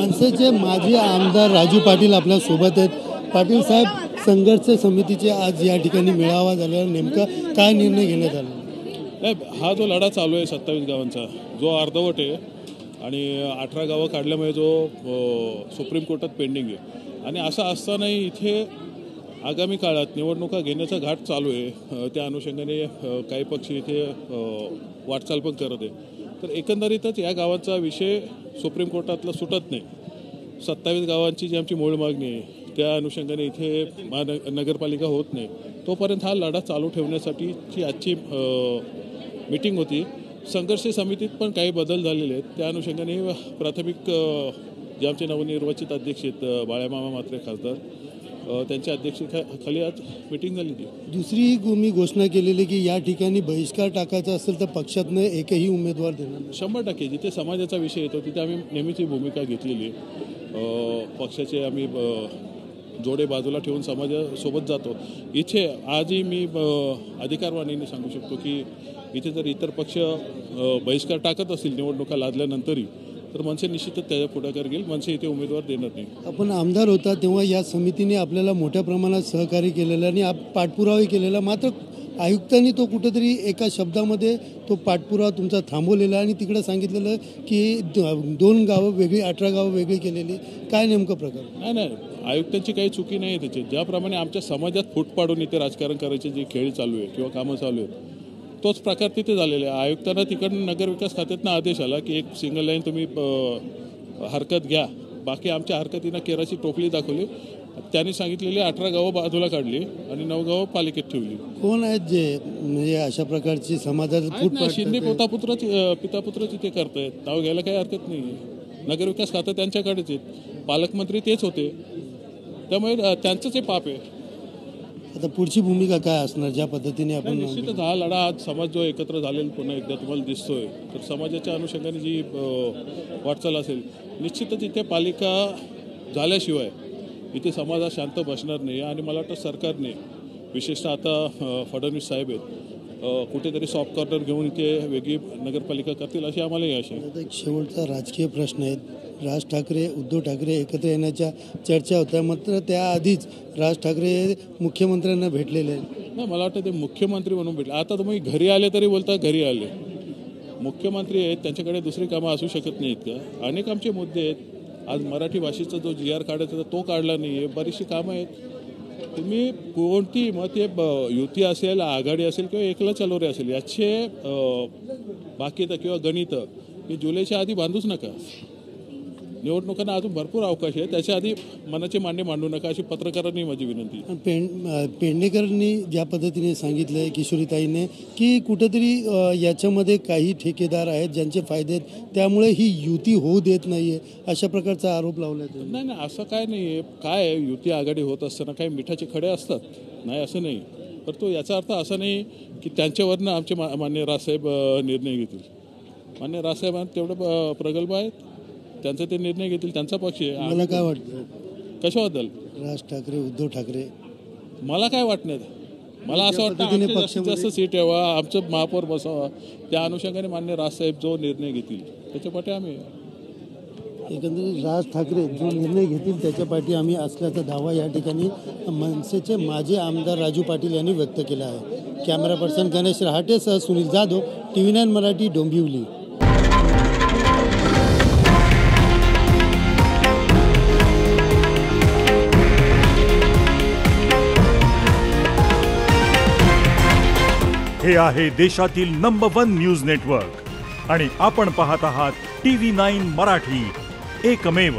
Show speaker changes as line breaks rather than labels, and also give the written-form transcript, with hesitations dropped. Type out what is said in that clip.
मनसेचे माजी आमदार राजू पाटील आपल्या सोबत आहेत. पाटील साहेब, संघर्ष समितीचे आज या ठिकाणी मेळावा झाल्यावर नेमका काय निर्णय घेण्यात आला?
हा जो लढा चालू आहे 27 गावांचा, जो अर्धवट आहे आणि 18 गावं काढल्यामुळे जो सुप्रीम कोर्टात पेंडिंग आहे, आणि असं असतानाही इथे आगामी काळात निवडणुका घेण्याचा घाट चालू आहे. त्या अनुषंगाने काही पक्ष इथे वाटचाल पण करत आहे. तर एकंदरीतच या गावांचा विषय सुप्रीम कोर्टातला सुटत नाही. 27 गावांची जी आमची मूळ मागणी आहे त्या अनुषंगाने इथे नगरपालिका होत नाही, तोपर्यंत हा लढा चालू ठेवण्यासाठीची आजची मीटिंग होती. संघर्ष समितीत पण काही बदल झालेले आहेत. त्या अनुषंगाने प्राथमिक जे आमचे नवनिर्वाचित अध्यक्ष आहेत बाळामामा म्हात्रे खासदार, त्यांच्या अध्यक्षतेखाली आज मीटिंग झाली होती.
दुसरी मी घोषणा केलेली की या ठिकाणी बहिष्कार टाकायचा असेल तर पक्षातनं एकही उमेदवार देणार.
100% जिथे समाजाचा विषय येतो तिथे आम्ही नेहमीची भूमिका घेतलेली. पक्षाचे आम्ही जोडे बाजूला ठेवून समाजासोबत जातो. इथे आजही मी अधिकारवाणीने सांगू शकतो की इथे जर इतर पक्ष बहिष्कार टाकत असतील निवडणुका लादल्यानंतरही, तर मनसे निश्चितच त्याच्या पुढाकार घेईल. मनसे इथे उमेदवार देणार नाही.
आपण आमदार होता तेव्हा या समितीने आपल्याला मोठ्या प्रमाणात सहकार्य केलेलं आणि पाठपुरावाही केलेला, मात्र आयुक्तांनी तो कुठेतरी एका शब्दामध्ये तो पाठपुरावा तुमचा थांबवलेला आणि तिकडे सांगितलेलं की 2 गावं वेगळी, 18 गावं वेगळी केलेली. काय नेमकं प्रकार?
नाही, आयुक्तांची काही चुकी नाही आहे त्याची. ज्याप्रमाणे आमच्या समाजात फूट पाडून इथे राजकारण करायचे जे खेळ चालू आहे किंवा कामं चालू आहेत, तोच प्रकार तिथे झालेला आहे. आयुक्तांना तिकडून नगरविकास खात्यातनं आदेश आला की एक सिंगल लाईन तुम्ही हरकत घ्या. बाकी आमच्या हरकतीनं केराची टोपली दाखवली. त्यांनी सांगितलेली 18 गावं बाजूला काढली आणि 9 गावं पालिकेत ठेवली.
कोण आहेत जे म्हणजे अशा प्रकारची समाजात फूट पाडतात?
शिंदे पितापुत्रच इथे करतायत. नाव घ्यायला काही हरकत नाही. नगरविकास खातं त्यांच्याकडेच आहेत. पालकमंत्री तेच होते. त्यामुळे त्यांचंच हे पाप आहे.
आता पुढची भूमिका काय असणार ज्या पद्धतीने आपण?
निश्चितच हा लढा आज समाज जो एकत्र झालेला पुन्हा एकदा तुम्हाला दिसतोय, तर समाजाच्या अनुषंगाने जी वाटचाल असेल, निश्चितच इथे पालिका झाल्याशिवाय इथे समाज शांत बसणार नाही. आणि मला वाटतं सरकारने, विशेषतः आता फडणवीस साहेब आहेत, कुठेतरी सॉफ्ट कॉर्नर घेऊन इथे वेगळी नगरपालिका करतील अशी आम्हालाही आशा आहे.
आता एक शेवटचा राजकीय प्रश्न आहे. राज ठाकरे, उद्धव ठाकरे एकत्र येण्याच्या चर्चा होत्या, मात्र त्याआधीच राज ठाकरे मुख्यमंत्र्यांना भेटलेले आहेत.
नाही, मला वाटतं ते मुख्यमंत्री म्हणून भेटले. आता तुम्ही घरी आले तरी बोलता घरी आले. मुख्यमंत्री आहेत, त्यांच्याकडे दुसरी कामं असू शकत नाहीत का? अनेक आमचे मुद्दे आहेत. आज मराठी भाषेचा जो GR काढायचा तो काढला नाही आहे. बरीचशी कामं आहेत. तुम्ही कोणती मग ते युती असेल, आघाडी असेल किंवा एकला चलोरे असेल, याचे बाकीचं किंवा गणित हे जुलैच्या आधी बांधूच नका. निवडणुकांना अजून भरपूर अवकाश आहे. त्याच्या आधी मनाचे मांडे मांडू नका अशी पत्रकारांनी माझी विनंती.
पेडणेकरांनी ज्या पद्धतीने सांगितलं आहे किशोरीताईने की कुठेतरी याच्यामध्ये काही ठेकेदार आहेत ज्यांचे फायदे आहेत, त्यामुळे ही युती होऊ देत नाही आहे, अशा प्रकारचा आरोप लावला आहे.
नाही, असं काय नाही आहे. काय युती आघाडी होत असताना काही मिठाचे खडे असतात, नाही असं नाही. तर तो याचा अर्थ असा नाही की त्यांच्यावरनं आमचे मान्य राजसाहेब निर्णय घेतील. मान्य राजसाहेब तेवढं प्रगल्भ आहेत, त्यांचे ते निर्णय घेतील, त्यांचा पक्ष आहे.
मला काय वाटतं
कशाबद्दल?
राज ठाकरे, उद्धव ठाकरे.
मला काय वाटणार, मला असं वाटतं जास्त सीट यावा, आमचं महापौर बसावा. त्या अनुषंगाने मान्य राजसाहेब जो निर्णय घेतील त्याच्या पाठी आम्ही.
एकंदरीत राज ठाकरे जो निर्णय घेतील त्याच्या पाठी आम्ही असल्याचा दावा या ठिकाणी मनसेचे माजी आमदार राजू पाटील यांनी व्यक्त केला आहे. कॅमेरा पर्सन गणेश रहाटेसह सुनील जाधव, TV9 मराठी, डोंबिवली.
हे आहे देशातील नंबर 1 न्यूज नेटवर्क आणि आपण पाहत आहात TV9 मराठी, एकमेव.